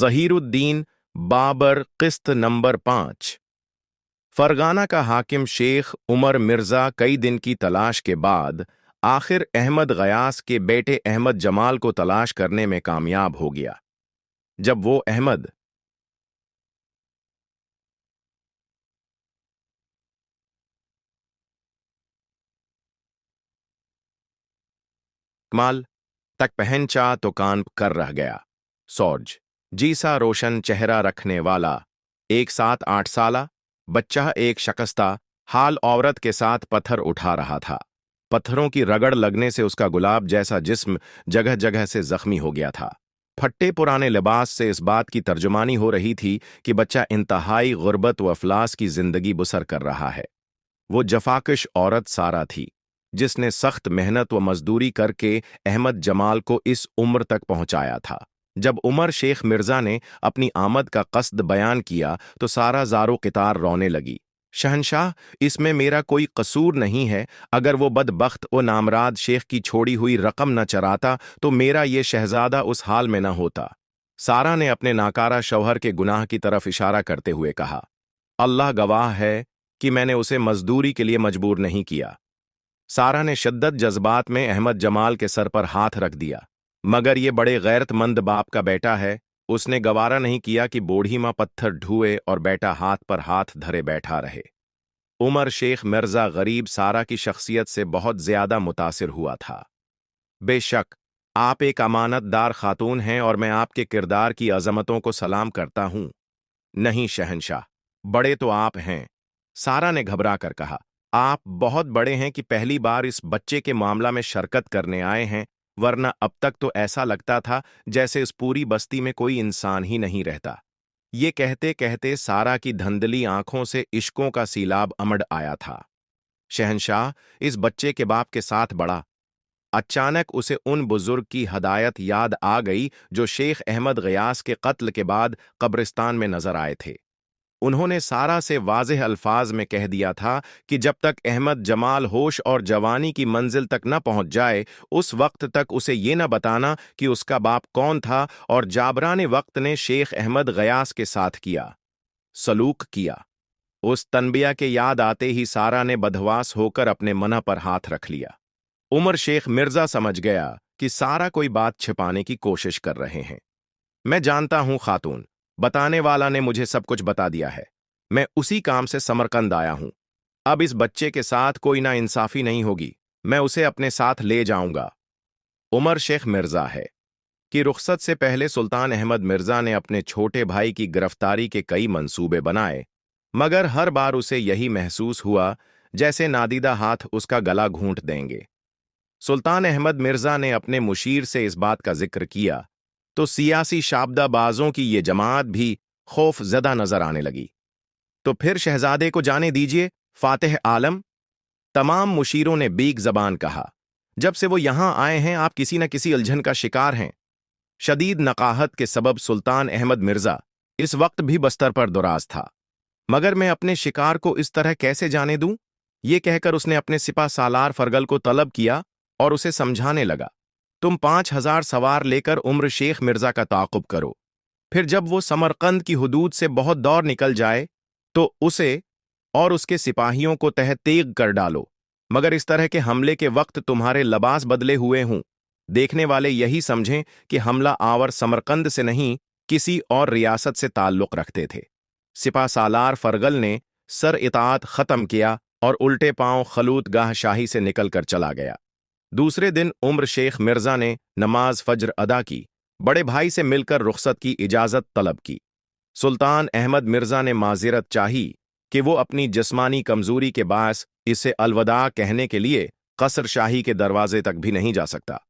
ज़हीरुद्दीन बाबर किस्त number 5। Fergana का हाकिम शेख उमर मिर्ज़ा कई दिन की तलाश के बाद आखिर अहमद गयास के बेटे अहमद जमाल को तलाश करने में कामयाब हो गया। जब वो अहमद कमाल तक पहंचा तो कान कर रह गया। सौज जीसा रोशन चेहरा रखने वाला 1 7 8 साला बच्चा एक शकस्ता हाल औरत के साथ पत्थर उठा रहा था। पत्थरों की रगड़ लगने से उसका गुलाब जैसा जिस्म जगह जगह से जख्मी हो गया था। फट्टे पुराने लिबास से इस बात की तर्जुमानी हो रही थी कि बच्चा इंतहाई गुर्बत व अफलास की जिंदगी बसर कर रहा है। वो जफाकश औरत सारा थी जिसने सख्त मेहनत व मजदूरी करके अहमद जमाल को इस उम्र तक पहुंचाया था। जब उमर शेख मिर्जा ने अपनी आमद का कस्द बयान किया तो सारा ज़ारो क़ितार रोने लगी। शहनशाह, इसमें मेरा कोई कसूर नहीं है। अगर वो बदबख्त व नामराद शेख की छोड़ी हुई रकम न चराता तो मेरा ये शहजादा उस हाल में न होता। सारा ने अपने नाकारा शौहर के गुनाह की तरफ इशारा करते हुए कहा, अल्लाह गवाह है कि मैंने उसे मजदूरी के लिए मजबूर नहीं किया। सारा ने शिद्दत जज्बात में अहमद जमाल के सर पर हाथ रख दिया। मगर ये बड़े गैरतमंद बाप का बेटा है। उसने गवारा नहीं किया कि बूढ़ी माँ पत्थर ढूए और बेटा हाथ पर हाथ धरे बैठा रहे। उमर शेख मिर्जा गरीब सारा की शख्सियत से बहुत ज्यादा मुतासिर हुआ था। बेशक आप एक अमानतदार खातून हैं और मैं आपके किरदार की अजमतों को सलाम करता हूं। नहीं शहनशाह, बड़े तो आप हैं। सारा ने घबरा कर कहा, आप बहुत बड़े हैं कि पहली बार इस बच्चे के मामला में शरकत करने आए हैं, वरना अब तक तो ऐसा लगता था जैसे इस पूरी बस्ती में कोई इंसान ही नहीं रहता। ये कहते कहते सारा की धंधली आंखों से इश्कों का सीलाब अमड़ आया था। शहनशाह, इस बच्चे के बाप के साथ बड़ा। अचानक उसे उन बुजुर्ग की हदायत याद आ गई जो शेख अहमद गयास के कत्ल के बाद कब्रिस्तान में नजर आए थे। उन्होंने सारा से वाज़ेह अल्फाज में कह दिया था कि जब तक अहमद जमाल होश और जवानी की मंजिल तक न पहुंच जाए उस वक्त तक उसे ये न बताना कि उसका बाप कौन था और जाबराने वक्त ने शेख अहमद गयास के साथ किया सलूक किया। उस तनबिया के याद आते ही सारा ने बदहवास होकर अपने मना पर हाथ रख लिया। उमर शेख मिर्जा समझ गया कि सारा कोई बात छिपाने की कोशिश कर रहे हैं। मैं जानता हूं खातून, बताने वाला ने मुझे सब कुछ बता दिया है। मैं उसी काम से समरकंद आया हूं। अब इस बच्चे के साथ कोई ना इंसाफी नहीं होगी। मैं उसे अपने साथ ले जाऊंगा। उमर शेख मिर्जा है कि रुखसत से पहले सुल्तान अहमद मिर्जा ने अपने छोटे भाई की गिरफ्तारी के कई मंसूबे बनाए, मगर हर बार उसे यही महसूस हुआ जैसे नादीदा हाथ उसका गला घूंट देंगे। सुल्तान अहमद मिर्जा ने अपने मुशीर से इस बात का जिक्र किया तो सियासी शाबदाबाजों की ये जमात भी खौफ ज़दा नजर आने लगी। तो फिर शहजादे को जाने दीजिए फातिह आलम। तमाम मुशीरों ने बीक जबान कहा, जब से वो यहां आए हैं आप किसी न किसी उलझन का शिकार हैं। शदीद नकाहत के सबब सुल्तान अहमद मिर्जा इस वक्त भी बस्तर पर दुराज था। मगर मैं अपने शिकार को इस तरह कैसे जाने दूं? ये कहकर उसने अपने सिपा सालार फरगल को तलब किया और उसे समझाने लगा, तुम 5,000 सवार लेकर उम्र शेख मिर्जा का ताक़ुब करो। फिर जब वो समरकंद की हुदूद से बहुत दौर निकल जाए तो उसे और उसके सिपाहियों को तहतीग कर डालो, मगर इस तरह के हमले के वक्त तुम्हारे लबास बदले हुए हों। देखने वाले यही समझें कि हमला आवर समरकंद से नहीं किसी और रियासत से ताल्लुक रखते थे। सिपा सालार फरगल ने सर इताअत खत्म किया और उल्टे पांव खलूत गाह शाही से निकलकर चला गया। दूसरे दिन उम्र शेख मिर्जा ने नमाज फज्र अदा की, बड़े भाई से मिलकर रुखसत की इजाजत तलब की। सुल्तान अहमद मिर्जा ने माजिरत चाही कि वो अपनी जिस्मानी कमजोरी के बायस इसे अलविदा कहने के लिए कसर शाही के दरवाजे तक भी नहीं जा सकता।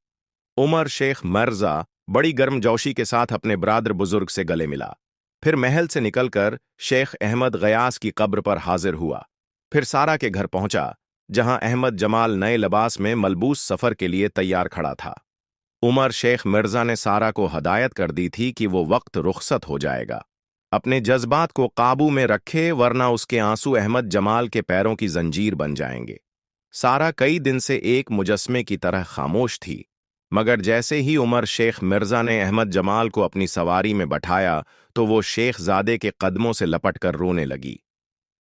उमर शेख मिर्जा बड़ी गर्मजोशी के साथ अपने बरादर बुजुर्ग से गले मिला। फिर महल से निकलकर शेख अहमद गयास की कब्र पर हाजिर हुआ। फिर सारा के घर पहुंचा जहां अहमद जमाल नए लिबास में मलबूस सफर के लिए तैयार खड़ा था। उमर शेख मिर्जा ने सारा को हदायत कर दी थी कि वो वक्त रुखसत हो जाएगा, अपने जज्बात को काबू में रखे वरना उसके आंसू अहमद जमाल के पैरों की जंजीर बन जाएंगे। सारा कई दिन से एक मुजस्मे की तरह खामोश थी। मगर जैसे ही उमर शेख मिर्जा ने अहमद जमाल को अपनी सवारी में बैठाया तो वो शेख ज़ादे के कदमों से लपटकर रोने लगी।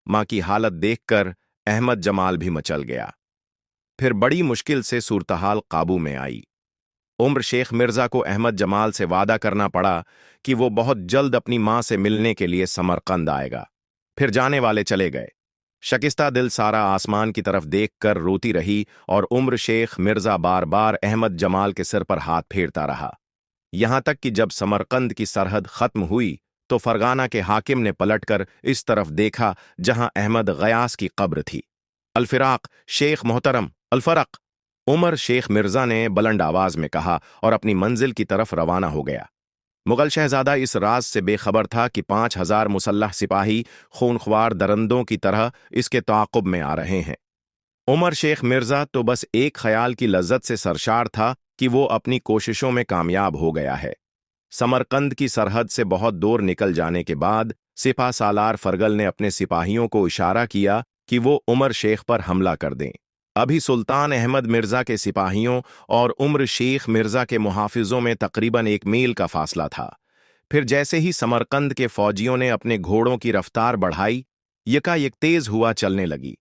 माँ की हालत देखकर अहमद जमाल भी मचल गया। फिर बड़ी मुश्किल से सूरतहाल काबू में आई। उम्र शेख मिर्जा को अहमद जमाल से वादा करना पड़ा कि वो बहुत जल्द अपनी माँ से मिलने के लिए समरकंद आएगा। फिर जाने वाले चले गए। शकिस्ता दिल सारा आसमान की तरफ देखकर रोती रही और उम्र शेख मिर्जा बार बार अहमद जमाल के सिर पर हाथ फेरता रहा। यहां तक कि जब समरकंद की सरहद खत्म हुई तो फरगाना के हाकिम ने पलटकर इस तरफ देखा जहां अहमद गयास की कब्र थी। अलफिराक शेख मोहतरम, अलफरक, उमर शेख मिर्जा ने बुलंद आवाज में कहा और अपनी मंजिल की तरफ रवाना हो गया। मुगल शहजादा इस राज से बेखबर था कि 5,000 मुसल्लह सिपाही खूनख्वार दरंदों की तरह इसके ताक़ुब में आ रहे हैं। उमर शेख मिर्जा तो बस एक ख्याल की लज्जत से सरशार था कि वो अपनी कोशिशों में कामयाब हो गया है। समरकंद की सरहद से बहुत दूर निकल जाने के बाद सिपा सालार फरगल ने अपने सिपाहियों को इशारा किया कि वो उमर शेख पर हमला कर दें। अभी सुल्तान अहमद मिर्जा के सिपाहियों और उम्र शेख मिर्जा के मुहाफिजों में तकरीबन 1 मील का फासला था। फिर जैसे ही समरकंद के फौजियों ने अपने घोड़ों की रफ्तार बढ़ाई, यकायक तेज हुआ चलने लगी।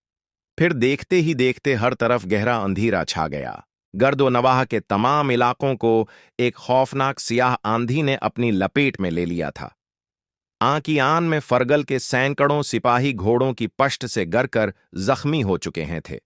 फिर देखते ही देखते हर तरफ गहरा अंधेरा छा गया। गर्दो नवाह के तमाम इलाकों को एक खौफनाक सियाह आंधी ने अपनी लपेट में ले लिया था। आन की आन में फरगल के सैकड़ों सिपाही घोड़ों की पश्त से गरकर जख्मी हो चुके हैं थे।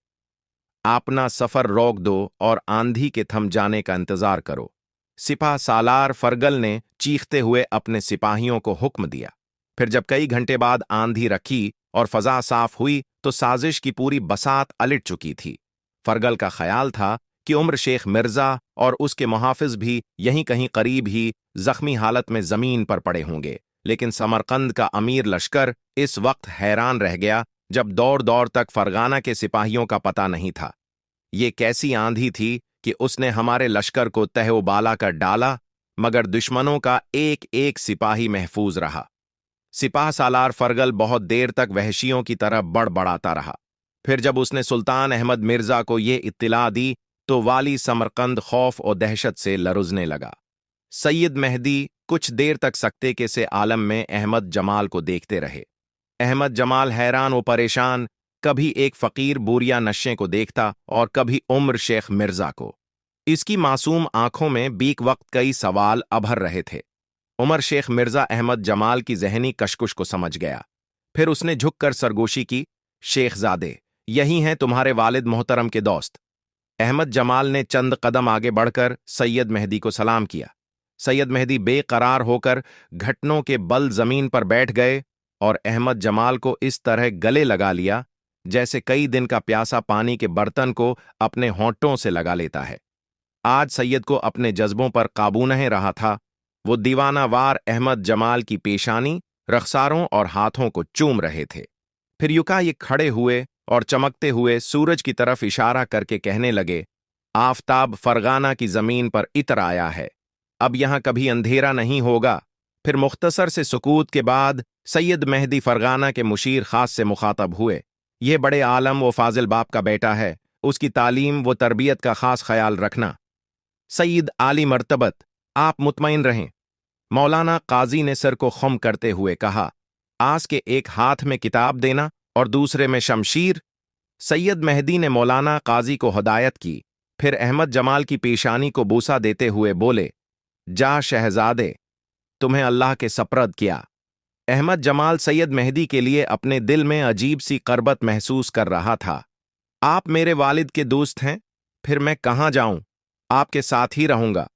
अपना सफर रोक दो और आंधी के थम जाने का इंतजार करो, सिपा सालार फरगल ने चीखते हुए अपने सिपाहियों को हुक्म दिया। फिर जब कई घंटे बाद आंधी रखी और फजा साफ हुई तो साजिश की पूरी बसात अलट चुकी थी। फरगल का ख्याल था कि उम्र शेख मिर्जा और उसके मुहाफिज भी यहीं कहीं करीब ही जख्मी हालत में जमीन पर पड़े होंगे, लेकिन समरकंद का अमीर लश्कर इस वक्त हैरान रह गया जब दौड़ दौड़ तक फरगाना के सिपाहियों का पता नहीं था। ये कैसी आंधी थी कि उसने हमारे लश्कर को तहओबाला कर डाला, मगर दुश्मनों का एक एक सिपाही महफूज रहा। सिपाह सालार फरगल बहुत देर तक वहशियों की तरह बड़बड़ाता रहा। फिर जब उसने सुल्तान अहमद मिर्जा को ये इत्तिला दी तो वाली समरकंद खौफ और दहशत से लरुजने लगा। सैयद मेहदी कुछ देर तक सकते के से आलम में अहमद जमाल को देखते रहे। अहमद जमाल हैरान व परेशान कभी एक फकीर बूरिया नशे को देखता और कभी उम्र शेख मिर्जा को। इसकी मासूम आंखों में बीक वक्त कई सवाल अभर रहे थे। उमर शेख मिर्जा अहमद जमाल की जहनी कशकुश को समझ गया। फिर उसने झुककर सरगोशी की, शेखजादे, यही हैं तुम्हारे वालिद मोहतरम के दोस्त। अहमद जमाल ने चंद कदम आगे बढ़कर सैयद मेहदी को सलाम किया। सैयद मेहदी बेकरार होकर घुटनों के बल जमीन पर बैठ गए और अहमद जमाल को इस तरह गले लगा लिया जैसे कई दिन का प्यासा पानी के बर्तन को अपने होंठों से लगा लेता है। आज सैयद को अपने जज्बों पर काबू नहीं रहा था। वो दीवानावार अहमद जमाल की पेशानी, रखसारों और हाथों को चूम रहे थे। फिर ये खड़े हुए और चमकते हुए सूरज की तरफ इशारा करके कहने लगे, आफताब फरगाना की जमीन पर इतर आया है, अब यहां कभी अंधेरा नहीं होगा। फिर मुख्तसर से सुकूत के बाद सैयद मेहदी फरगाना के मुशीर खास से मुखातब हुए। ये बड़े आलम व फाजिल बाप का बेटा है, उसकी तालीम व तरबियत का खास ख्याल रखना। सईद आली मर्तबत, आप मुतमईन रहें। मौलाना काजी ने सर को खम करते हुए कहा, आस के एक हाथ में किताब देना और दूसरे में शमशीर। सैयद मेहदी ने मौलाना काजी को हदायत की। फिर अहमद जमाल की पेशानी को बूसा देते हुए बोले, जा शहजादे, तुम्हें अल्लाह के सप्रद किया। अहमद जमाल सैयद मेहदी के लिए अपने दिल में अजीब सी करबत महसूस कर रहा था। आप मेरे वालिद के दोस्त हैं, फिर मैं कहाँ जाऊं? आपके साथ ही रहूंगा।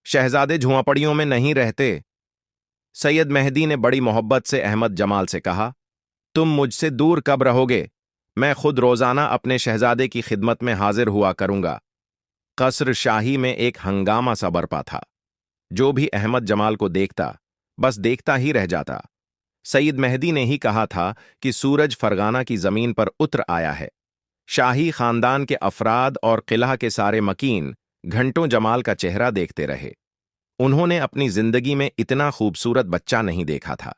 शहजादे झुआपड़ियों में नहीं रहते। सैयद मेहदी ने बड़ी मोहब्बत से अहमद जमाल से कहा, तुम मुझसे दूर कब रहोगे? मैं खुद रोजाना अपने शहजादे की खिदमत में हाजिर हुआ करूंगा। कसर शाही में एक हंगामा सा बरपा था। जो भी अहमद जमाल को देखता बस देखता ही रह जाता। सईद मेहदी ने ही कहा था कि सूरज फरगाना की जमीन पर उतर आया है। शाही खानदान के अफराद और किला के सारे मकीन घंटों जमाल का चेहरा देखते रहे। उन्होंने अपनी जिंदगी में इतना खूबसूरत बच्चा नहीं देखा था।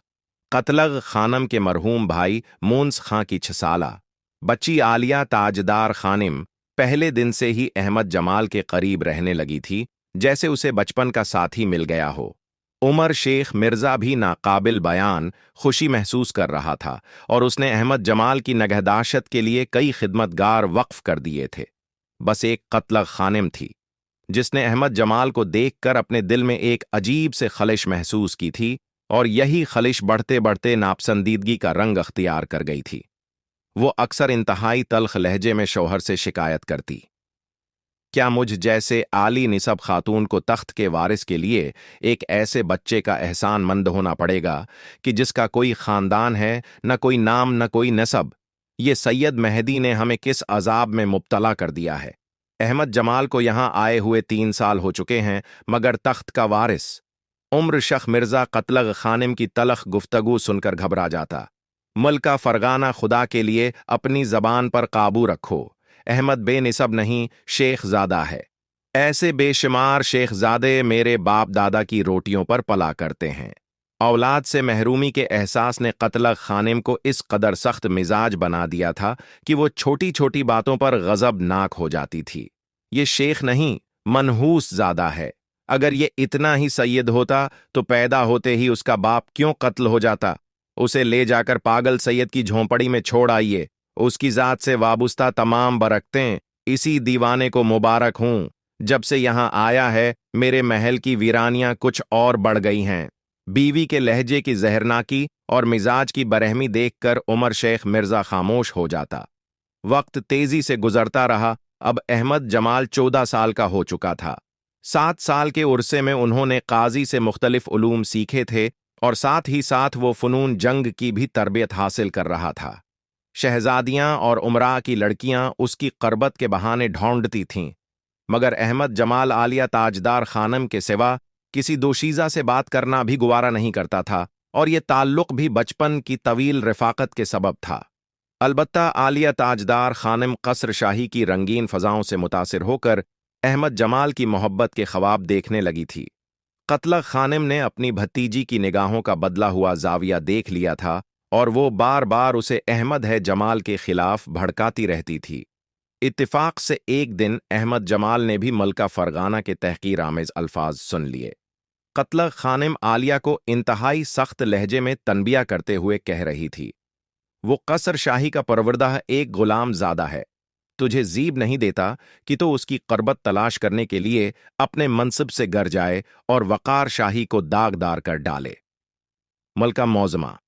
कतलग खानम के मरहूम भाई मूंस खां की 6 साला बच्ची आलिया ताजदार खानिम पहले दिन से ही अहमद जमाल के करीब रहने लगी थी जैसे उसे बचपन का साथी मिल गया हो। उमर शेख मिर्जा भी नाकाबिल बयान खुशी महसूस कर रहा था और उसने अहमद जमाल की नगहदाश्त के लिए कई खिदमतगार वक्फ कर दिए थे। बस एक कत्ल खानिम थी जिसने अहमद जमाल को देखकर अपने दिल में एक अजीब से खलिश महसूस की थी, और यही खलिश बढ़ते बढ़ते नापसंदीदगी का रंग अख्तियार कर गई थी। वो अक्सर इंतहाई तल्ख लहजे में शौहर से शिकायत करती, क्या मुझ जैसे आली निसब खातून को तख्त के वारिस के लिए एक ऐसे बच्चे का एहसान मंद होना पड़ेगा कि जिसका कोई खानदान है, न कोई नाम न कोई नसब। ये सैयद मेहदी ने हमें किस अजाब में मुब्तला कर दिया है। अहमद जमाल को यहाँ आए हुए 3 साल हो चुके हैं, मगर तख्त का वारिस। उम्र शख मिर्जा कत्लग खानिम की तलख गुफ्तगू सुनकर घबरा जाता। मलका फरगाना, खुदा के लिए अपनी जबान पर काबू रखो। अहमद बेनिसब नहीं, शेखजादा है। ऐसे बेशुमार शेखजादे मेरे बाप दादा की रोटियों पर पला करते हैं। औलाद से महरूमी के एहसास ने कत्ल खानिम को इस कदर सख्त मिजाज बना दिया था कि वो छोटी छोटी बातों पर गजबनाक हो जाती थी। ये शेख नहीं, मनहूस ज़्यादा है। अगर ये इतना ही सैयद होता तो पैदा होते ही उसका बाप क्यों कत्ल हो जाता। उसे ले जाकर पागल सैयद की झोंपड़ी में छोड़ आइए। उसकी जात से वाबुस्ता तमाम बरकतें इसी दीवाने को मुबारक हूं। जब से यहां आया है मेरे महल की वीरानियां कुछ और बढ़ गई हैं। बीवी के लहजे की जहरनाकी और मिजाज की बरहमी देखकर उमर शेख मिर्जा खामोश हो जाता। वक्त तेजी से गुजरता रहा। अब अहमद जमाल 14 साल का हो चुका था। 7 साल के उर्से में उन्होंने काजी से मुख्तलिफ उलूम सीखे थे और साथ ही साथ वो फनून जंग की भी तरबियत हासिल कर रहा था। शहजादियां और उमरा की लड़कियां उसकी करबत के बहाने ढूंढती थीं, मगर अहमद जमाल आलिया ताजदार खानम के सिवा किसी दोशीज़ा से बात करना भी गुवारा नहीं करता था, और ये ताल्लुक भी बचपन की तवील रफ़ाकत के सबब था। अलबत्ता आलिया ताजदार खानम कसर शाही की रंगीन फ़ज़ाओं से मुतासिर होकर अहमद जमाल की मोहब्बत के ख्वाब देखने लगी थी। कत्ल खानिम ने अपनी भतीजी की निगाहों का बदला हुआ जाविया देख लिया था, और वो बार बार उसे अहमद है जमाल के खिलाफ भड़काती रहती थी। इत्तिफाक से एक दिन अहमद जमाल ने भी मलका फरगाना के तहकीर आमेज अल्फाज सुन लिए। कत्ल खानिम आलिया को इंतहाई सख्त लहजे में तनबिया करते हुए कह रही थी, वो कसर शाही का परवरदा एक गुलाम ज़ादा है। तुझे जीब नहीं देता कि तो उसकी करबत तलाश करने के लिए अपने मनसब से गर जाए और वकार शाही को दागदार कर डाले। मलका मौजमा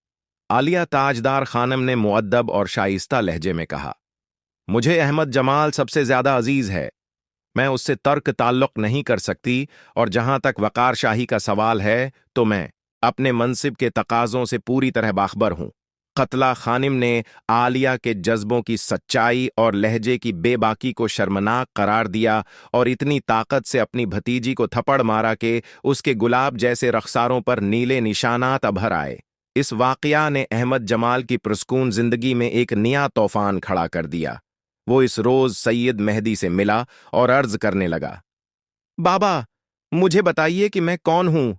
आलिया ताजदार खानम ने मुअद्दब और शाइस्ता लहजे में कहा, मुझे अहमद जमाल सबसे ज्यादा अजीज है। मैं उससे तर्क ताल्लुक नहीं कर सकती, और जहां तक वकार शाही का सवाल है तो मैं अपने मनसिब के तकाजों से पूरी तरह बाखबर हूं। कत्ला खानिम ने आलिया के जज्बों की सच्चाई और लहजे की बेबाकी को शर्मनाक करार दिया और इतनी ताकत से अपनी भतीजी को थप्पड़ मारा कि उसके गुलाब जैसे रखसारों पर नीले निशानात अभर आए। इस वाकया ने अहमद जमाल की पुरस्कून जिंदगी में एक नया तूफान खड़ा कर दिया। वो इस रोज सैयद मेहदी से मिला और अर्ज करने लगा, बाबा, मुझे बताइए कि मैं कौन हूं।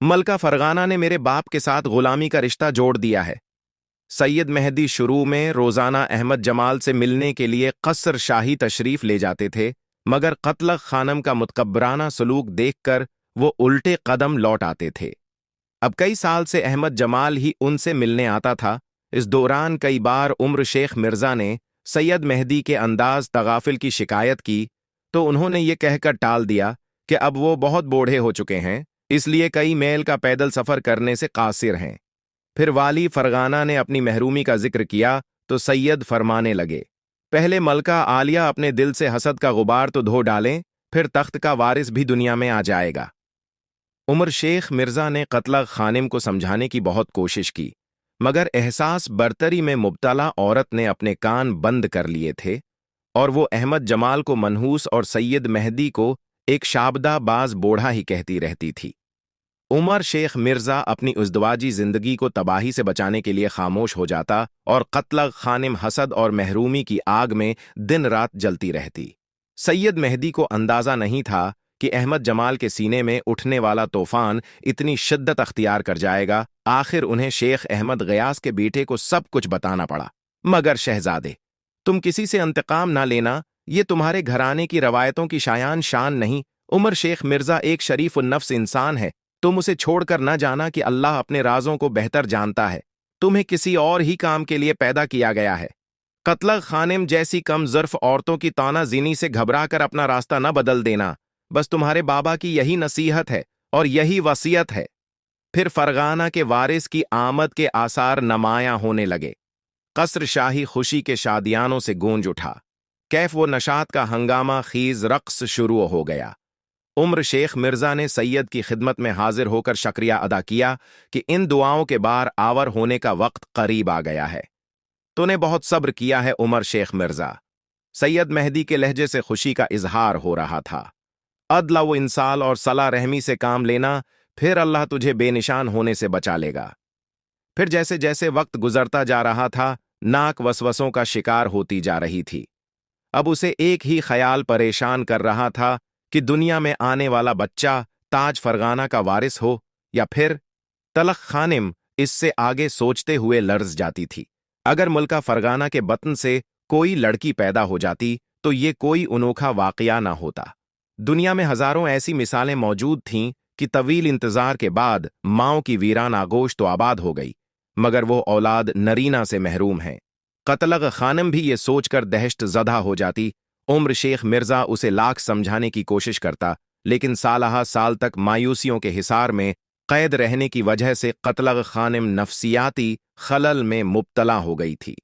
मलका फरगाना ने मेरे बाप के साथ गुलामी का रिश्ता जोड़ दिया है। सैयद मेहदी शुरू में रोजाना अहमद जमाल से मिलने के लिए कसर शाही तशरीफ ले जाते थे, मगर कत्ल खानम का मुतकब्बराना सलूक देखकर वो उल्टे कदम लौट आते थे। अब कई साल से अहमद जमाल ही उनसे मिलने आता था। इस दौरान कई बार उम्र शेख मिर्जा ने सैयद मेहदी के अंदाज तगाफिल की शिकायत की, तो उन्होंने ये कहकर टाल दिया कि अब वो बहुत बूढ़े हो चुके हैं, इसलिए कई मील का पैदल सफर करने से कासिर हैं। फिर वाली फरगाना ने अपनी महरूमी का जिक्र किया तो सैयद फरमाने लगे, पहले मलका आलिया अपने दिल से हसद का गुबार तो धो डालें, फिर तख्त का वारिस भी दुनिया में आ जाएगा। उमर शेख मिर्जा ने कत्ल खानिम को समझाने की बहुत कोशिश की, मगर एहसास बरतरी में मुब्तला औरत ने अपने कान बंद कर लिए थे, और वो अहमद जमाल को मनहूस और सैयद मेहदी को एक शाबदा बाज बूढ़ा ही कहती रहती थी। उमर शेख मिर्जा अपनी उज़दवाजी जिंदगी को तबाही से बचाने के लिए खामोश हो जाता, और कत्ल खानिम हसद और महरूमी की आग में दिन रात जलती रहती। सैयद मेहदी को अंदाजा नहीं था कि अहमद जमाल के सीने में उठने वाला तूफान इतनी शिद्दत अख्तियार कर जाएगा। आखिर उन्हें शेख अहमद गयास के बेटे को सब कुछ बताना पड़ा। मगर शहजादे, तुम किसी से इंतकाम ना लेना, ये तुम्हारे घराने की रवायतों की शायान शान नहीं, उमर शेख मिर्जा एक शरीफ नफ्स इंसान है। तुम उसे छोड़कर न जाना कि अल्लाह अपने राजों को बेहतर जानता है। तुम्हें किसी और ही काम के लिए पैदा किया गया है। कत्ल खानिम जैसी कम ज़र्फ औरतों की तानाज़ीनी से घबराकर अपना रास्ता न बदल देना। बस तुम्हारे बाबा की यही नसीहत है और यही वसीयत है। फिर फरगाना के वारिस की आमद के आसार नमाया होने लगे। कसर शाही खुशी के शादियानों से गूंज उठा। कैफ व नशात का हंगामा खीज रक्स शुरू हो गया। उम्र शेख मिर्जा ने सैयद की खिदमत में हाजिर होकर शुक्रिया अदा किया कि इन दुआओं के बार आवर होने का वक्त करीब आ गया है। तूने बहुत सब्र किया है उमर शेख मिर्जा। सैयद मेहदी के लहजे से खुशी का इजहार हो रहा था। अदला व इंसाल और सला रहमी से काम लेना, फिर अल्लाह तुझे बेनिशान होने से बचा लेगा। फिर जैसे जैसे वक्त गुजरता जा रहा था, नाक वसवसों का शिकार होती जा रही थी। अब उसे एक ही ख्याल परेशान कर रहा था कि दुनिया में आने वाला बच्चा ताज फरगाना का वारिस हो या फिर तलख खानिम। इससे आगे सोचते हुए लर्ज जाती थी। अगर मुल्का फरगाना के बतन से कोई लड़की पैदा हो जाती तो ये कोई अनोखा वाकया ना होता। दुनिया में हजारों ऐसी मिसालें मौजूद थीं कि तवील इंतजार के बाद माओ की वीरान आगोश तो आबाद हो गई, मगर वो औलाद नरीना से महरूम है। कतलग खानम भी ये सोचकर दहशत ज़दा हो जाती। उम्र शेख मिर्जा उसे लाख समझाने की कोशिश करता, लेकिन सालहा साल तक मायूसियों के हिसार में कैद रहने की वजह से कतलग खानम नफसियाती खलल में मुब्तला हो गई थी।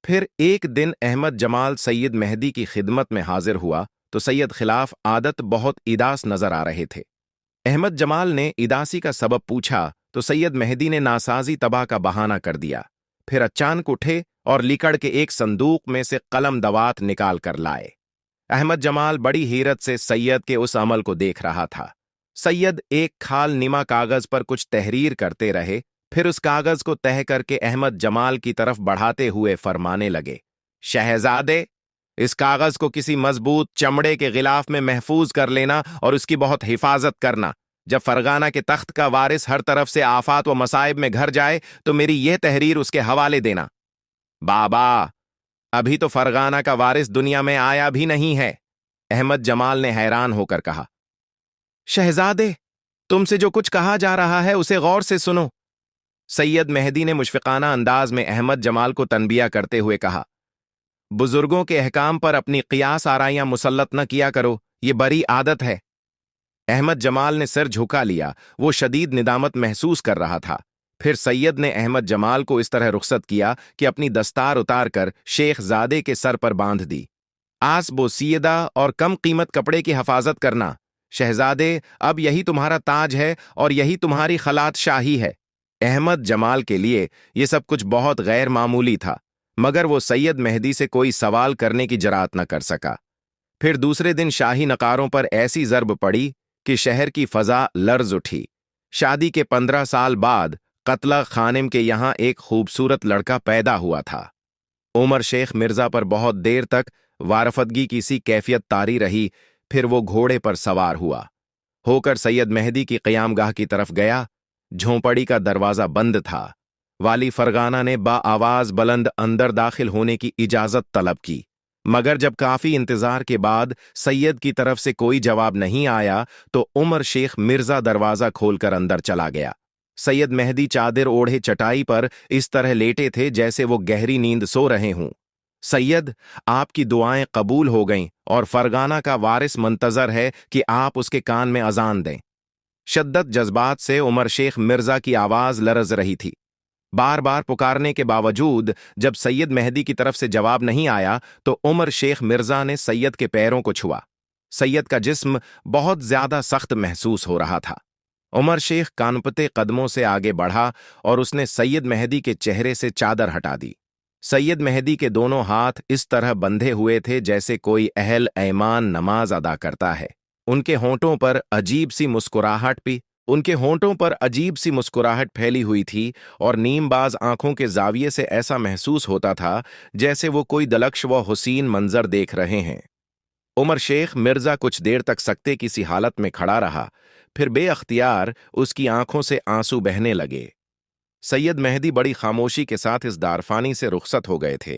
फिर एक दिन अहमद जमाल सैयद मेहदी की खिदमत में हाजिर हुआ तो सैयद खिलाफ आदत बहुत इदास नजर आ रहे थे। अहमद जमाल ने इदासी का सबब पूछा तो सैयद मेहदी ने नासाजी तबाह का बहाना कर दिया। फिर अचानक उठे और लिकड़ के एक संदूक में से कलम दवात निकाल कर लाए। अहमद जमाल बड़ी हैरत से सैयद के उस अमल को देख रहा था। सैयद एक खाल निमा कागज पर कुछ तहरीर करते रहे, फिर उस कागज को तह करके अहमद जमाल की तरफ बढ़ाते हुए फरमाने लगे, शहजादे, इस कागज को किसी मजबूत चमड़े के गिलाफ में महफूज कर लेना और उसकी बहुत हिफाजत करना। जब फरगाना के तख्त का वारिस हर तरफ से आफात व मसाइब में घर जाए तो मेरी यह तहरीर उसके हवाले देना। बाबा, अभी तो फरगाना का वारिस दुनिया में आया भी नहीं है। अहमद जमाल ने हैरान होकर कहा। शहजादे, तुमसे जो कुछ कहा जा रहा है उसे गौर से सुनो। सैयद मेहदी ने मुशफिकाना अंदाज में अहमद जमाल को तनबिया करते हुए कहा, बुजुर्गों के अहकाम पर अपनी क़ियास आराइयां मुसल्लत न किया करो, ये बड़ी आदत है। अहमद जमाल ने सिर झुका लिया। वो शदीद निदामत महसूस कर रहा था। फिर सैयद ने अहमद जमाल को इस तरह रुखसत किया कि अपनी दस्तार उतार कर शेख ज़ादे के सर पर बांध दी। आस बोसीदा और कम कीमत कपड़े की हिफाजत करना। शहजादे, अब यही तुम्हारा ताज है और यही तुम्हारी खलात शाही है। अहमद जमाल के लिए ये सब कुछ बहुत गैर मामूली था, मगर वो सैयद मेहदी से कोई सवाल करने की जरात न कर सका। फिर दूसरे दिन शाही नकारों पर ऐसी ज़र्ब पड़ी कि शहर की फ़ज़ा लर्ज उठी। शादी के 15 साल बाद कत्ला खानिम के यहाँ एक खूबसूरत लड़का पैदा हुआ था। उमर शेख मिर्जा पर बहुत देर तक वारफतगी की सी कैफियत तारी रही। फिर वो घोड़े पर सवार हुआ होकर सैयद मेहदी की क़यामगाह की तरफ गया। झोंपड़ी का दरवाज़ा बंद था। वाली फरगाना ने बाआवाज़ बुलंद अंदर दाखिल होने की इजाज़त तलब की, मगर जब काफ़ी इंतज़ार के बाद सैयद की तरफ से कोई जवाब नहीं आया तो उमर शेख मिर्जा दरवाज़ा खोलकर अंदर चला गया। सैयद मेहदी चादर ओढ़े चटाई पर इस तरह लेटे थे जैसे वो गहरी नींद सो रहे हों। सैयद, आपकी दुआएं कबूल हो गईं और फरगाना का वारिस मंतज़र है कि आप उसके कान में अजान दें। शद्दत जज्बात से उमर शेख मिर्जा की आवाज़ लरज रही थी। बार बार पुकारने के बावजूद जब सैयद मेहदी की तरफ से जवाब नहीं आया तो उमर शेख मिर्जा ने सैयद के पैरों को छुआ। सैयद का जिस्म बहुत ज्यादा सख्त महसूस हो रहा था। उमर शेख कानपते कदमों से आगे बढ़ा और उसने सैयद मेहदी के चेहरे से चादर हटा दी। सैयद मेहदी के दोनों हाथ इस तरह बंधे हुए थे जैसे कोई अहल ऐमान नमाज अदा करता है। उनके होंठों पर अजीब सी मुस्कुराहट फैली हुई थी और नीमबाज आंखों के जाविये से ऐसा महसूस होता था जैसे वो कोई दलक्ष व हुसीन मंजर देख रहे हैं। उमर शेख मिर्जा कुछ देर तक सकते की सी हालत में खड़ा रहा। फिर बेअख्तियार उसकी आंखों से आंसू बहने लगे। सैयद मेहदी बड़ी खामोशी के साथ इस दारफानी से रुखसत हो गए थे।